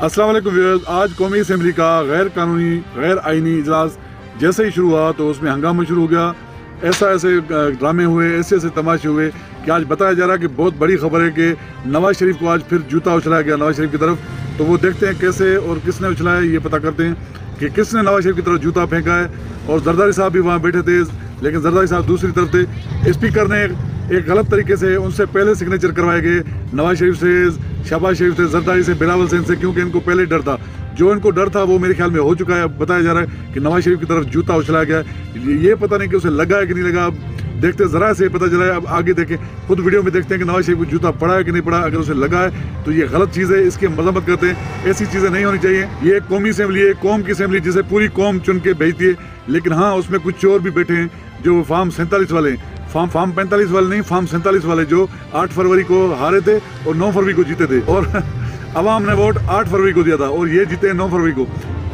अस्सलाम वालेकुम व्यूअर्स, आज कौमी असम्बली का गैर कानूनी गैर आइनी इजलास जैसे ही शुरू हुआ तो उसमें हंगामा शुरू हो गया। ऐसे ड्रामे हुए, ऐसे तमाशे हुए कि आज बताया जा रहा है कि बहुत बड़ी खबर है कि नवाज शरीफ को आज फिर जूता उछलाया गया नवाज शरीफ की तरफ। तो वो देखते हैं कैसे और किसने उछलाया, ये पता करते हैं कि किसने नवाज शरीफ की तरफ जूता फेंका है। और जरदारी साहब भी वहाँ बैठे थे, लेकिन जरदारी साहब दूसरी तरफ थे। स्पीकर ने एक गलत तरीके से उनसे पहले सिग्नेचर करवाए गए, नवाज शरीफ से, शहबाज शरीफ से, जरदारी से, बिलावल से, इनसे, क्योंकि इनको पहले डर था। जो इनको डर था वो मेरे ख्याल में हो चुका है। बताया जा रहा है कि नवाज शरीफ की तरफ जूता उछलाया गया है। ये पता नहीं कि उसे लगा है कि नहीं लगा, अब देखते ज़रा से पता चला है। अब आगे देखें, खुद वीडियो में देखते हैं कि नवाज शरीफ को जूता पड़ा है कि नहीं पड़ा। अगर उसे लगा है तो ये गलत चीज़ है, इसकी मजम्मत करते हैं। ऐसी चीज़ें नहीं होनी चाहिए। ये एक कौमी असम्बली है, कौम की असम्बली जिसे पूरी कौम चुन के भेजती है। लेकिन हाँ, उसमें कुछ चोर भी बैठे हैं जो फार्म 47 वाले हैं, फार्म 45 वाले नहीं, फार्म 47 वाले, जो 8 फरवरी को हारे थे और 9 फरवरी को जीते थे। और अवाम ने वोट 8 फरवरी को दिया था और ये जीते 9 फरवरी को।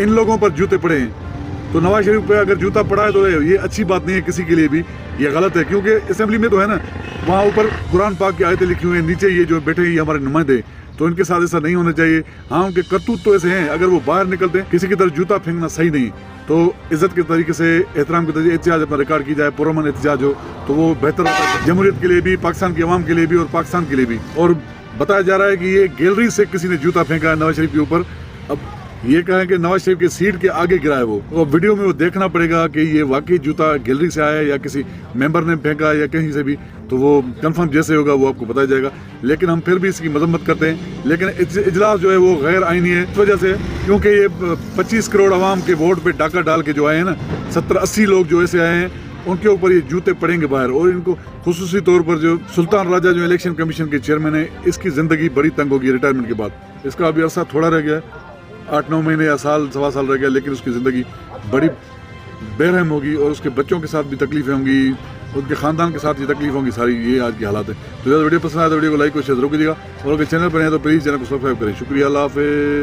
इन लोगों पर जूते पड़े हैं। तो नवाज शरीफ पे अगर जूता पड़ा है तो ये अच्छी बात नहीं है किसी के लिए भी, ये गलत है। क्योंकि असेंबली में तो है ना, वहाँ ऊपर कुरान पाक की आयतें लिखी हुई हैं, नीचे ये जो बैठे हैं ये हमारे नुमाइंदे, तो इनके साथ ऐसा नहीं होना चाहिए। हाँ, उनके करतूत तो ऐसे हैं, अगर वो बाहर निकलते हैं किसी की तरफ जूता फेंकना सही नहीं। तो इज्जत के तरीके से, एहतराम के तरीके से एहतजाज अपना रिकॉर्ड की जाए, पुरअमन एहतजाज हो तो वो बेहतर होता है जमहूरियत के लिए भी, पाकिस्तान की आवाम के लिए भी और पाकिस्तान के लिए भी। और बताया जा रहा है कि ये गैलरी से किसी ने जूता फेंका है नवाज शरीफ के ऊपर। अब ये कहें कि नवाज शरीफ के सीट के आगे गिरा है वो, तो वीडियो में वो देखना पड़ेगा कि ये वाकई जूता गैलरी से आया है या किसी मेंबर ने फेंका या कहीं से भी। तो वो कंफर्म जैसे होगा वो आपको बताया जाएगा। लेकिन हम फिर भी इसकी मजम्मत करते हैं। लेकिन इजलास जो है वो गैर आइनी है इस वजह से, क्योंकि ये 25 करोड़ आवाम के वोट पे डाका डाल के जो आए हैं ना, 70-80 लोग जो ऐसे आए हैं, उनके ऊपर ये जूते पड़ेंगे बाहर। और इनको खुसूसी तौर पर जो सुल्तान राजा जो इलेक्शन कमीशन के चेयरमैन है, इसकी ज़िंदगी बड़ी तंग होगी रिटायरमेंट के बाद। इसका अभी अरसा थोड़ा रह गया, 8-9 महीने या साल, सवा साल रह गया, लेकिन उसकी ज़िंदगी बड़ी बेरहम होगी और उसके बच्चों के साथ भी तकलीफें होंगी, उनके ख़ानदान के साथ ये तकलीफ होंगी सारी। ये आज की हालात है। तो वीडियो पसंद आया तो वीडियो को लाइक और शेयर जरूर कीजिएगा, और अगर चैनल पर हैं तो प्लीज़ चैनल को सब्सक्राइब करें। शुक्रिया, अल्लाह हाफ़िज़।